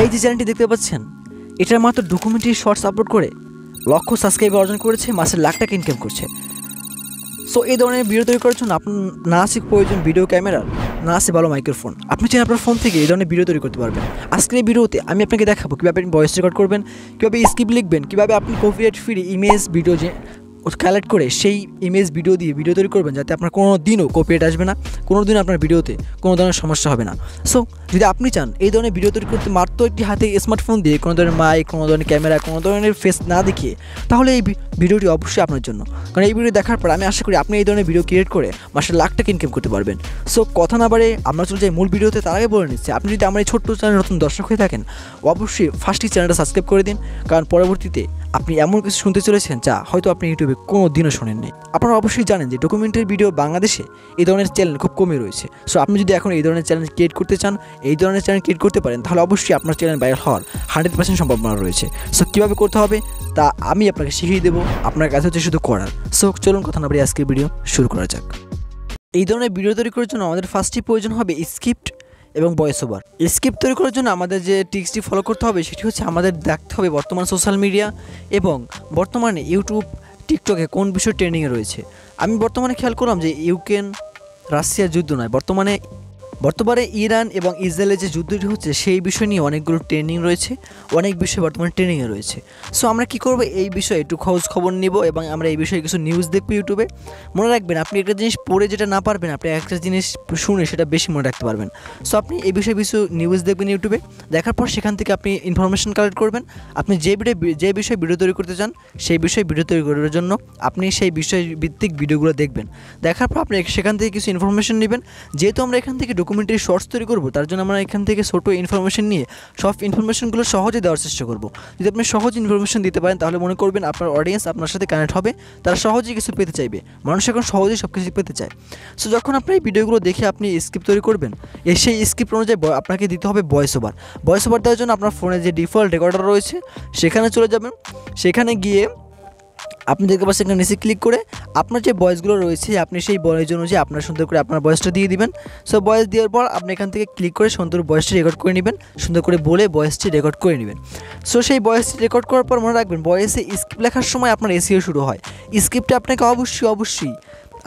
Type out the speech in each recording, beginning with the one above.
এই যে চ্যানেলটি দেখতে পাচ্ছেন, এটার মাত্র ডকুমেন্টারি শর্টস আপলোড করে লক্ষ সাবস্ক্রাইবার অর্জন করেছে, মাসে লাখ টাকা ইনকাম করছে। সো এই ধরনের ভিডিও তৈরি করার জন্য আপনার না আছে প্রয়োজন ভিডিও ক্যামেরার, না আছে ভালো মাইক্রোফোন। আপনি চাইলে আপনার ফোন থেকে এই ধরনের ভিডিও তৈরি করতে পারবেন। আজকের এই ভিডিওতে আমি আপনাকে দেখাবো কীভাবে আপনি ভয়েস রেকর্ড করবেন, কীভাবে স্ক্রিপ্ট লিখবেন, কীভাবে আপনি কপিরাইট ফ্রি ইমেজ ভিডিও যে কালেক্ট করে সেই ইমেজ ভিডিও দিয়ে ভিডিও তৈরি করবেন, যাতে আপনার কোনো দিনও কপিরাইট আসবে না, কোনো দিনও আপনার ভিডিওতে কোনো ধরনের সমস্যা হবে না। সো যদি আপনি চান এই ধরনের ভিডিও তৈরি করতে মাত্র একটি হাতে স্মার্টফোন দিয়ে, কোনো ধরনের মাইক, কোনো ধরনের ক্যামেরা, কোনো ধরনের ফেস না দেখিয়ে, তাহলে এই ভিডিওটি অবশ্যই আপনার জন্য। কারণ এই ভিডিও দেখার পর আমি আশা করি আপনি এই ধরনের ভিডিও ক্রিয়েট করে মাসে লাখ টাকা ইনকাম করতে পারবেন। সো কথা না বাড়ে আমরা চলে যাই মূল ভিডিওতে। তার আগে বলে নিচ্ছি, আপনি যদি আমার এই ছোট্ট চ্যানেলে নতুন দর্শক হয়ে থাকেন, অবশ্যই ফার্স্টই চ্যানেলটা সাবস্ক্রাইব করে দিন, কারণ পরবর্তীতে আপনি এমন কিছু শুনতে চলেছেন যা হয়তো আপনি ইউটিউবে কোনো দিনও শোনেননি। আপনারা অবশ্যই জানেন যে ডকুমেন্টারি ভিডিও বাংলাদেশে এই ধরনের চ্যানেল খুব কমই রয়েছে। সো আপনি যদি এখন এই ধরনের চ্যানেল ক্রিয়েট করতে চান, এই ধরনের চ্যানেল ক্রিয়েট করতে পারেন, তাহলে অবশ্যই আপনার চ্যানেল ভাইরাল হওয়ার 100% সম্ভাবনা রয়েছে। সো কীভাবে করতে হবে তা আমি আপনাকে শিখিয়ে দেবো, আপনার কাছে হচ্ছে শুধু করার। সো চলুন কথা না বলে আজকের ভিডিও শুরু করা যাক। এই ধরনের ভিডিও তৈরি করার জন্য আমাদের ফার্স্টই প্রয়োজন হবে স্ক্রিপ্ট এবং ভয়েস ওভার। স্ক্রিপ্ট তৈরি করার জন্য আমাদের যে টিক্সটি ফলো করতে হবে সেটি হচ্ছে আমাদের দেখতে হবে বর্তমান সোশ্যাল মিডিয়া এবং বর্তমানে ইউটিউব, টিকটকে কোন বিষয় ট্রেন্ডিংয়ে রয়েছে। আমি বর্তমানে খেয়াল করলাম যে ইউক্রেন রাশিয়ার যুদ্ধ নয়, বর্তমানে ইরান এবং ইসরায়েলের যে যুদ্ধটি হচ্ছে সেই বিষয় নিয়ে অনেকগুলো ট্রেন্ডিং রয়েছে, অনেক বিষয় বর্তমানে ট্রেন্ডিংয়ে রয়েছে। সো আমরা কী করবো, এই বিষয়ে একটু খবর নিব এবং আমরা এই বিষয়ে কিছু নিউজ দেখবো ইউটিউবে। মনে রাখবেন, আপনি একটা জিনিস পড়ে যেটা না পারবেন, আপনি একটা জিনিস শুনে সেটা বেশি মনে রাখতে পারবেন। সো আপনি এই বিষয়ে কিছু নিউজ দেখবেন ইউটিউবে, দেখার পর সেখান থেকে আপনি ইনফরমেশন কালেক্ট করবেন। আপনি যে বিষয়ে ভিডিও তৈরি করতে চান সেই বিষয়ে ভিডিও তৈরি করার জন্য আপনি সেই বিষয় ভিত্তিক ভিডিওগুলো দেখবেন। দেখার পর আপনি সেখান থেকে কিছু ইনফরমেশন নেবেন। যেহেতু আমরা এখান থেকে ডকুমেন্টারি শর্টস তৈরি করবো, তার জন্য আমরা এখান থেকে ছোটো ইনফরমেশন নিয়ে সব ইনফরমেশনগুলো সহজে দেওয়ার চেষ্টা করবো। যদি আপনি সহজ ইনফরমেশন দিতে পারেন, তাহলে মনে করবেন আপনার অডিয়েন্স আপনার সাথে কানেক্ট হবে, তারা সহজেই কিছু পেতে চাইবে। মানুষ এখন সহজেই সব কিছু পেতে চায়। সো যখন আপনি এই ভিডিওগুলো দেখে আপনি স্ক্রিপ্ট তৈরি করবেন, সেই স্ক্রিপ্ট অনুযায়ী আপনাকে দিতে হবে ভয়েস ওভার। ভয়েস ওভার দেওয়ার জন্য আপনার ফোনে যে ডিফল্ট রেকর্ডার রয়েছে সেখানে চলে যাবেন। সেখানে গিয়ে আপনি দেখতে পাচ্ছেন এখানে নিচে ক্লিক করে আপনার যে ভয়েসগুলো রয়েছে আপনি সেই ভয়েস অনুযায়ী আপনার সুন্দর করে আপনার ভয়েসটা দিয়ে দিবেন। সো ভয়েস দেওয়ার পর আপনি এখান থেকে ক্লিক করে সুন্দর ভয়েসটি রেকর্ড করে নেবেন, সুন্দর করে বলে ভয়েসটি রেকর্ড করে নেবেন। সো সেই ভয়েসটি রেকর্ড করার পর মনে রাখবেন, ভয়েসে স্ক্রিপ্ট লেখার সময় আপনার এসইও শুরু হয়। স্ক্রিপ্টে আপনাকে অবশ্যই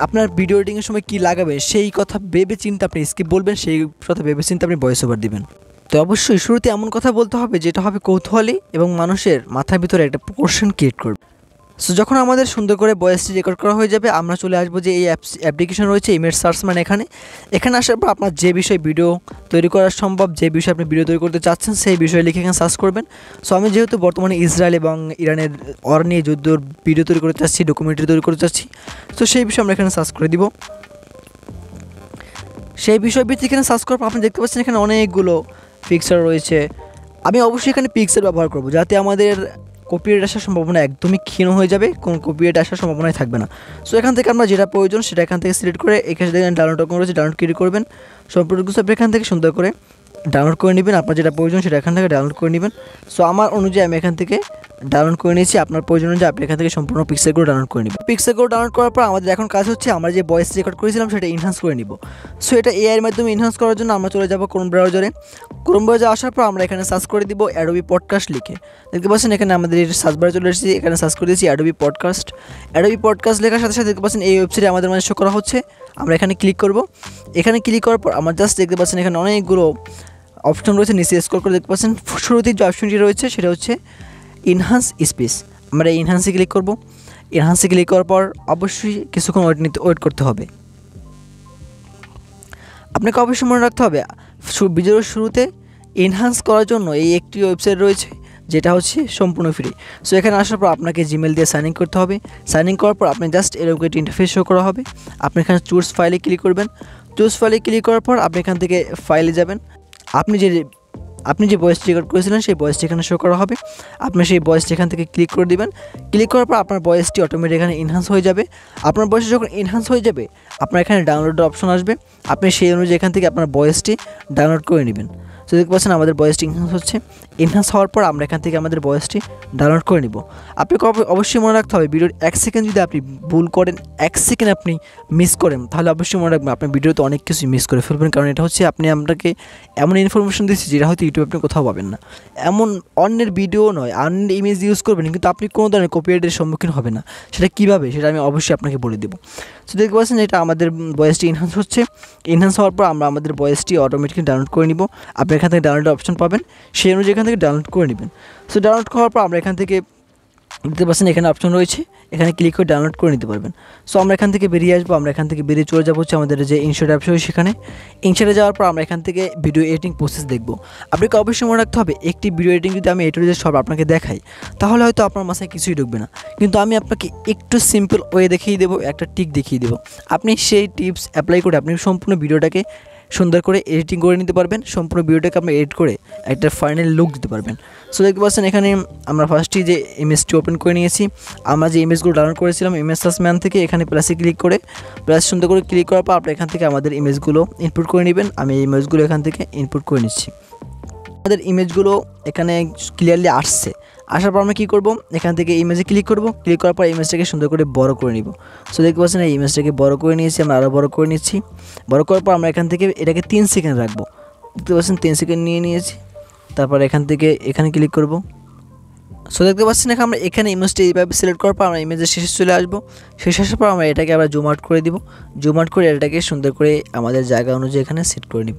আপনার ভিডিও এডিটিংয়ের সময় কী লাগাবেন সেই কথা ভেবে চিন্তে আপনি স্ক্রিপ্ট বলবেন, সেই কথা ভেবে চিন্তে আপনি ভয়েস ওভার দিবেন। তো অবশ্যই শুরুতে এমন কথা বলতে হবে যেটা হবে কৌতূহলী এবং মানুষের মাথার ভিতরে একটা কোশ্চেন ক্রিয়েট করবে। সো যখন আমাদের সুন্দর করে ভয়েসটি রেকর্ড করা হয়ে যাবে, আমরা চলে আসবো যে এই অ্যাপ্লিকেশন রয়েছে ইমেজ সার্চ, মানে এখানে আসার পর আপনার যে বিষয়ে ভিডিও তৈরি করা সম্ভব, যে বিষয়ে আপনি ভিডিও তৈরি করতে চাচ্ছেন সেই বিষয়ে লিখে এখানে সার্চ করবেন। সো আমি যেহেতু বর্তমানে ইসরায়েল এবং ইরানের ওয়ার নিয়ে যুদ্ধর ভিডিও তৈরি করতে চাচ্ছি, ডকুমেন্টারি তৈরি করতে চাচ্ছি, তো সেই বিষয়ে আমরা এখানে সার্চ করে দিব। সেই বিষয় ভিত্তিক এখানে সার্চ করার পর আপনি দেখতে পাচ্ছেন এখানে অনেকগুলো পিকচার রয়েছে। আমি অবশ্যই এখানে পিক্সেল ব্যবহার করব, যাতে আমাদের কপিরাইট আসার সম্ভাবনা একদমই ক্ষীণ হয়ে যাবে, কোনো কপিরাইট আসার সম্ভাবনাই থাকবে না। সো এখান থেকে আমরা যেটা প্রয়োজন সেটা এখান থেকে সিলেক্ট করে এখানে দেখেন ডাউনলোড অপশন রয়েছে, ডাউনলোড ক্লিক করবেন। সম্পূর্ণ কিছু আপনি এখান থেকে সুন্দর করে ডাউনলোড করে নেবেন, আপনার যেটা প্রয়োজন সেটা এখান থেকে ডাউনলোড করে নেবেন। সো আমার অনুযায়ী আমি এখান থেকে ডাউনলোড করে নিয়েছি, আপনার প্রয়োজন অনুযায়ী আপনি এখান থেকে সম্পূর্ণ পিক্সেলগুলো ডাউনলোড করে নেবেন। পিক্সেলগুলো ডাউনলোড করার পর আমাদের এখন কাজ হচ্ছে আমরা যে ভয়েস রেকর্ড করেছিলাম সেটা এনহান্স করে নিব। সো এটা এআইয়ের মাধ্যমে এনহান্স করার জন্য আমরা চলে যাব ক্রোম ব্রাউজারে। ক্রোম ব্রাউজারে আসার পর আমরা এখানে সার্চ করে দিব অ্যাডোবি পডকাস্ট লিখে। দেখতে পাচ্ছেন এখানে আমাদের সার্চ বারে চলে এসেছি, এখানে সার্চ করে দিয়েছি অ্যাডোবি পডকাস্ট। অ্যাডোবি পডকাস্ট লেখার সাথে সাথে দেখতে পাচ্ছেন এই ওয়েবসাইটে আমাদের শো করা হচ্ছে। আমরা এখানে ক্লিক করব। এখানে ক্লিক করার পর আমার জাস্ট দেখতে পাচ্ছেন এখানে অনেকগুলো অপশন রয়েছে, নিচে স্ক্রল করে দেখতে পাচ্ছেন শুরুতেই যে অপশনটি রয়েছে সেটা হচ্ছে এনহান্স স্পেস। আমরা এই এনহান্সে ক্লিক করব। এনহান্সে ক্লিক করার পর অবশ্যই কিছুক্ষণ ওয়েট করতে হবে। আপনাকে অবশ্যই মনে রাখতে হবে ভিডিওর শুরুতে এনহান্স করার জন্য এই একটি ওয়েবসাইট রয়েছে যেটা হচ্ছে সম্পূর্ণ ফ্রি। সো এখানে আসার পর আপনাকে জিমেল দিয়ে সাইন ইন করতে হবে। সাইন ইন করার পর আপনি জাস্ট এরকম একটি ইন্টারফেস শো করা হবে। আপনি এখানে চুজ ফাইলে ক্লিক করবেন। চুজ ফাইলে ক্লিক করার পর আপনি এখান থেকে ফাইলে যাবেন। আপনি যে ভয়েসটি রেকর্ড করেছিলেন সেই ভয়েসটি এখানে শো করা হবে। আপনি সেই ভয়েসটি এখান থেকে ক্লিক করে দিবেন। ক্লিক করার পর আপনার ভয়েসটি অটোমেটিক এখানে এনহান্স হয়ে যাবে। আপনার ভয়েসটি যখন এনহান্স হয়ে যাবে আপনার এখানে ডাউনলোডের অপশন আসবে, আপনি সেই অনুযায়ী এখান থেকে আপনার ভয়েসটি ডাউনলোড করে নেবেন। তো দেখতে পাচ্ছেন আমাদের ভয়েসটি এনহ্যান্স হচ্ছে। এনহ্যান্স হওয়ার পর আমরা এখান থেকে আমাদের ভয়েসটি ডাউনলোড করে নিব। আপনাকে অবশ্যই মনে রাখতে হবে ভিডিওর 1 সেকেন্ড যদি আপনি ভুল করেন, 1 সেকেন্ড আপনি মিস করেন, তাহলে অবশ্যই মনে রাখবেন আপনার ভিডিওতে অনেক কিছু মিস করে ফেলবেন। কারণ এটা হচ্ছে আপনাকে এমন ইনফরমেশন দিচ্ছি যেটা হয়তো ইউটিউবে আপনি কোথাও পাবেন না। এমন অন্যের ভিডিও নয়, অন্যের ইমেজ ইউজ করবেন কিন্তু আপনি কোনো ধরনের কপিরাইটের সম্মুখীন হবে না। সেটা কীভাবে সেটা আমি অবশ্যই আপনাকে বলে দেবো। তো দেখতে পাচ্ছেন এটা আমাদের ভয়েসটি এনহ্যান্স হচ্ছে। এনহ্যান্স হওয়ার পর আমরা আমাদের ভয়েসটি অটোমেটিক্যালি ডাউনলোড করে নিব। আপনি এখান থেকে ডাউনলোড অপশন পাবেন, সেই অনুযায়ী এখান থেকে ডাউনলোড করে নেবেন। সো ডাউনলোড করার পর আমরা এখান থেকে দেখতে পাচ্ছেন এখানে অপশন রয়েছে, এখানে ক্লিক করে ডাউনলোড করে নিতে পারবেন। সো আমরা এখান থেকে বেরিয়ে আসবো, আমরা এখান থেকে বেরিয়ে চলে যাবো হচ্ছে আমাদের যে ইনশট অ্যাপস রয়েছে সেখানে। ইনশটে যাওয়ার পর আমরা এখান থেকে ভিডিও এডিটিং প্রসেস দেখব। আপনাকে অবশ্যই মনে রাখতে হবে একটি ভিডিও এডিটিং যদি আমি এটুকু সব আপনাকে দেখাই তাহলে হয়তো আপনার মাথায় কিছুই ঢুকবে না, কিন্তু আমি আপনাকে একটু সিম্পল ওয়ে দেখিয়ে দেবো, একটা টিক দেখিয়ে দেবো। আপনি সেই টিপস অ্যাপ্লাই করে আপনি সম্পূর্ণ ভিডিওটাকে সুন্দর করে এডিটিং করে নিতে পারবেন, সম্পূর্ণ ভিডিওটাকে আপনি এডিট করে একটা ফাইনাল লুক দিতে পারবেন। সো দেখতে পাচ্ছেন এখানে আমরা ফার্স্টই যে ইমেজটি ওপেন করে নিয়েছি, আমরা যে ইমেজগুলো ডাউনলোড করেছিলাম ইমেজ সার্চ ম্যান থেকে, এখানে প্লাসে ক্লিক করে প্লাস সুন্দর করে ক্লিক করার পর আপনি এখান থেকে আমাদের ইমেজগুলো ইনপুট করে নেবেন। আমি এই ইমেজগুলো এখান থেকে ইনপুট করে নিচ্ছি। আমাদের ইমেজগুলো এখানে ক্লিয়ারলি আসছে, আসার পর আমরা কী করবো, এখান থেকে ইমেজে ক্লিক করব। ক্লিক করার পর ইমেজটাকে সুন্দর করে বড় করে নিব। সো দেখতে পাচ্ছেন এই ইমেজটাকে বড় করে নিয়েছি, আমরা আরও বড় করে নিচ্ছি। বড় করার পর আমরা এখান থেকে এটাকে 3 সেকেন্ড রাখবো। দেখতে পাচ্ছেন 3 সেকেন্ড নিয়ে নিয়েছি। তারপর এখান থেকে এখানে ক্লিক করব। সো দেখতে পাচ্ছেন আমরা এখানে ইমেজটা এইভাবে সিলেক্ট করার পর আমরা ইমেজের শেষে চলে আসবো। শেষে আসার পর আমরা এটাকে আবার জুম আউট করে দিব। জুম আউট করে এটাকে সুন্দর করে আমাদের জায়গা অনুযায়ী এখানে সেট করে নিব।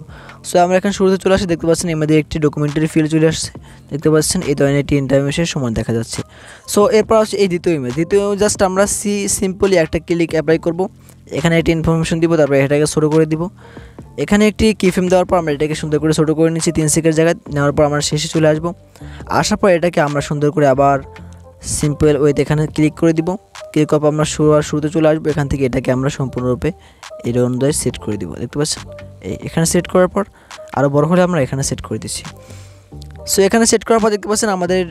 সো আমরা এখানে শুরুতে চলে আসি, দেখতে পাচ্ছেন আমাদের একটি ডকুমেন্টারি ফিল চলে আসছে। দেখতে পাচ্ছেন এই ধরনের 3টা ইমেজের সমান দেখা যাচ্ছে। সো এরপর হচ্ছে এই দ্বিতীয় ইমেজ জাস্ট আমরা সিম্পলি একটা ক্লিক অ্যাপ্লাই করব। এখানে একটি ইনফরমেশন দিব, তারপর এটাকে ছোটো করে দিব। এখানে একটি কিফ্রেম দেওয়ার পর আমরা এটাকে সুন্দর করে ছোটো করে নিচ্ছি 3 সেকেন্ড জায়গায়। নেওয়ার পর আমরা শেষে চলে আসবো। আসার পর এটাকে আমরা সুন্দর করে আবার সিম্পল ওয়েতে এখানে ক্লিক করে দিব। ক্লিক করার পর আমরা শুরুতে চলে আসবো। এখান থেকে এটাকে আমরা সম্পূর্ণরূপে এর অনুযায়ী সেট করে দিব। দেখতে পাচ্ছেন এখানে সেট করার পর আরও বড় হলে আমরা এখানে সেট করে দিচ্ছি। সো এখানে সেট করার পর দেখতে পাচ্ছেন আমাদের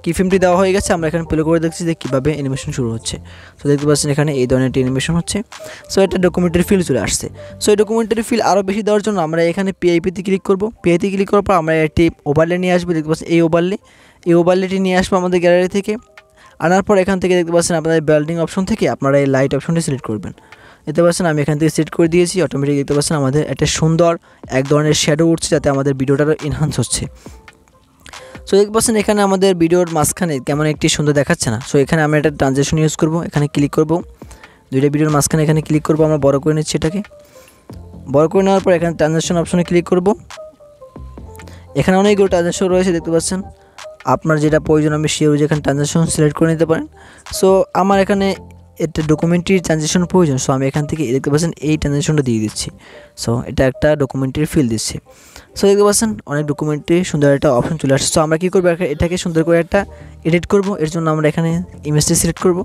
কিফ্রেমটি দেওয়া হয়ে গেছে। আমরা এখানে প্লে করে দেখছি যে কীভাবে অ্যানিমেশন শুরু হচ্ছে। সো দেখতে পাচ্ছেন এখানে এই ধরনের একটি অ্যানিমেশন হচ্ছে। সো এটা ডকুমেন্টারি ফিল চলে আসছে। সো এই ডকুমেন্টারি ফিল আরও বেশি দেওয়ার জন্য আমরা এখানে পিআইপিতে ক্লিক করব। পিআইপিতে ক্লিক করার পর আমরা একটি ওভারলে নিয়ে আসবো। দেখতে পাচ্ছেন এই ওভারলেটি নিয়ে আসবো আমাদের গ্যালারি থেকে। আনার পর এখান থেকে দেখতে পাচ্ছেন আপনাদের বিল্ডিং অপশন থেকে আপনারা এই লাইট অপশনটি সিলেক্ট করবেন। দেখতে পাচ্ছেন আমি এখান থেকে সেট করে দিয়েছি। অটোমেটিক দেখতে পাচ্ছেন আমাদের একটা সুন্দর এক ধরনের শ্যাডো উঠছে, যাতে আমাদের ভিডিওটারও এনহান্স হচ্ছে। সো দেখতে পাচ্ছেন এখানে আমাদের ভিডিওর মাঝখানে কেমন একটি সুন্দর দেখাচ্ছে না। সো এখানে আমরা একটা ট্রানজেকশন ইউজ করব। এখানে ক্লিক করব, দুইটা ভিডিওর মাঝখানে এখানে ক্লিক করব। আমরা বড় করে নিচ্ছি এটাকে। বড় করে নেওয়ার পর এখানে ট্রানজেকশন অপশনে ক্লিক করব। এখানে অনেকগুলো ট্রানজেকশন রয়েছে, দেখতে পাচ্ছেন আপনার যেটা প্রয়োজন আমি সেই অনুযায়ী এখানে ট্রানজেকশন সিলেক্ট করে নিতে পারেন। সো আমার এখানে একটা ডকুমেন্টারি ট্রানজেকশন প্রয়োজন। সো আমি এখান থেকে দেখতে পাচ্ছেন এই ট্রানজেকশনটা দিয়ে দিচ্ছি। সো এটা একটা ডকুমেন্টারি ফিল দিচ্ছে। সো দেখতে পাচ্ছেন অনেক ডকুমেন্টারি সুন্দর একটা অপশন চলে আসছে। সো আমরা কী করবো, এটাকে সুন্দর করে একটা এডিট করব। এর জন্য আমরা এখানে ইমেজটি সিলেক্ট করব,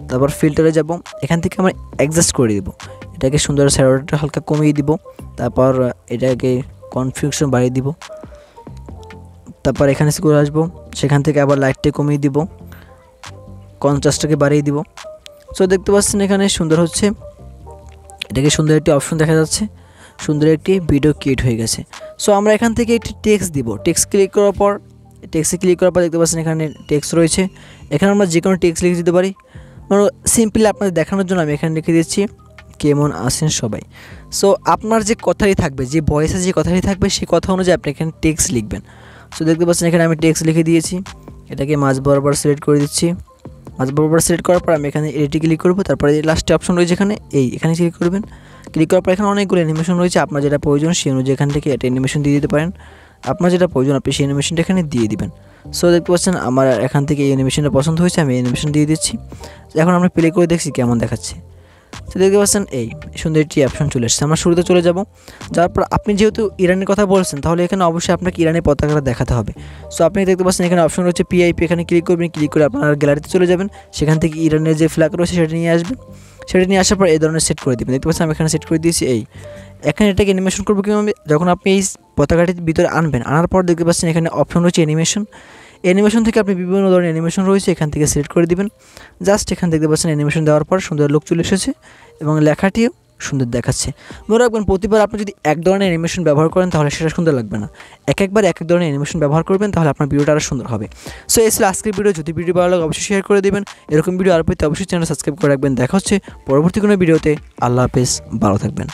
তারপর ফিল্টারে যাব। এখান থেকে আমরা অ্যাডজাস্ট করে দেবো। এটাকে সুন্দর স্যারোটা হালকা কমিয়ে দিব। তারপর এটাকে কনফিগারেশন বাড়িয়ে দিব। তারপর এখানে করে আসবো, সেখান থেকে আবার লাইটটা কমিয়ে দিব, কনট্রাস্টটাকে বাড়িয়ে দিব। সো দেখতে পাচ্ছেন এখানে সুন্দর হচ্ছে। এটাকে সুন্দর একটি অপশন দেখা যাচ্ছে, সুন্দর একটি ভিডিও ক্রিয়েট হয়ে গেছে। সো আমরা এখান থেকে একটি টেক্সট দিব। টেক্সটে ক্লিক করার পর দেখতে পাচ্ছেন এখানে টেক্সট রয়েছে। এখানে আমরা যে কোনো টেক্সট লিখে দিতে পারি। মানে সিম্পলি আপনাদের দেখানোর জন্য আমি এখানে লিখে দিচ্ছি কেমন আছেন সবাই। সো আপনার যে কথাই থাকবে, যে ভয়েসে যে কথাই থাকবে সেই কথা অনুযায়ী আপনি এখানে টেক্সট লিখবেন। সো দেখতে পাচ্ছেন এখানে আমি টেক্সট লিখে দিয়েছি। এটাকে মাঝ বরাবর সিলেক্ট করে দিচ্ছি। মাঝ বরাবর সিলেক্ট করার পর আমি এখানে এডিটে ক্লিক করব। তারপরে এই লাস্টে অপশন রয়েছে এখানে ক্লিক করবেন। ক্লিক করার পর এখানে অনেকগুলো অ্যানিমেশন রয়েছে। আপনার যেটা প্রয়োজন সেই অনুযায়ী এখান থেকে একটা অ্যানিমেশন দিয়ে দিতে পারেন। আপনার যেটা প্রয়োজন আপনি সেই অ্যানিমেশনটা এখানে দিয়ে দিবেন। সো দেখতে পাচ্ছেন আমার এখান থেকে এই অ্যানিমেশনটা পছন্দ হয়েছে, আমি অ্যানিমেশন দিয়ে দিচ্ছি। এখন আমরা প্লে করে দেখছি কেমন দেখাচ্ছে। তো দেখতে পাচ্ছেন এই সুন্দর একটি অপশন চলে এসেছে। আমরা শুরুতে চলে যাব। যাওয়ার পর আপনি যেহেতু ইরানের কথা বলছেন, তাহলে এখানে অবশ্যই আপনাকে ইরানের পতাকাটা দেখাতে হবে। সো আপনি দেখতে পাচ্ছেন এখানে অপশন রয়েছে পিআইপি, এখানে ক্লিক করবেন। ক্লিক করে আপনার গ্যালারিতে চলে যাবেন। সেখান থেকে ইরানের যে ফ্ল্যাগ রয়েছে সেটা নিয়ে আসবেন। সেটা নিয়ে আসার পর এই ধরনের সেট করে দেবেন। দেখতে পাচ্ছেন আমি এখানে সেট করে দিয়েছি। এখানে এটাকে অ্যানিমেশন করবো কীভাবে, যখন আপনি এই পতাকাটির ভিতরে আনবেন, আনার পর দেখতে পাচ্ছেন এখানে অপশন রয়েছে অ্যানিমেশন থেকে আপনি বিভিন্ন ধরনের অ্যানিমেশন রয়েছে, এখান থেকে সিলেক্ট করে দিবেন। জাস্ট এখানে দেখতে পাচ্ছেন অ্যানিমেশন দেওয়ার পর সুন্দর লুক চলে এসেছে এবং লেখাটিও সুন্দর দেখাচ্ছে। মনে রাখবেন প্রতিবার আপনি যদি এক ধরনের অ্যানিমেশন ব্যবহার করেন তাহলে সেটা সুন্দর লাগবে না, একবার এক ধরনের অ্যানিমেশন ব্যবহার করবেন তাহলে আপনার ভিডিওটা আরও সুন্দর হবে। সো এই ছিল আজকের ভিডিও। যদি ভিডিও ভালো লাগে অবশ্যই শেয়ার করে দেবেন। এরকম ভিডিও আর পেতে অবশ্যই চ্যানেল সাবস্ক্রাইব করে রাখবেন। দেখা হচ্ছে পরবর্তী কোনো ভিডিওতে। আল্লাহ হাফেজ, ভালো থাকবেন।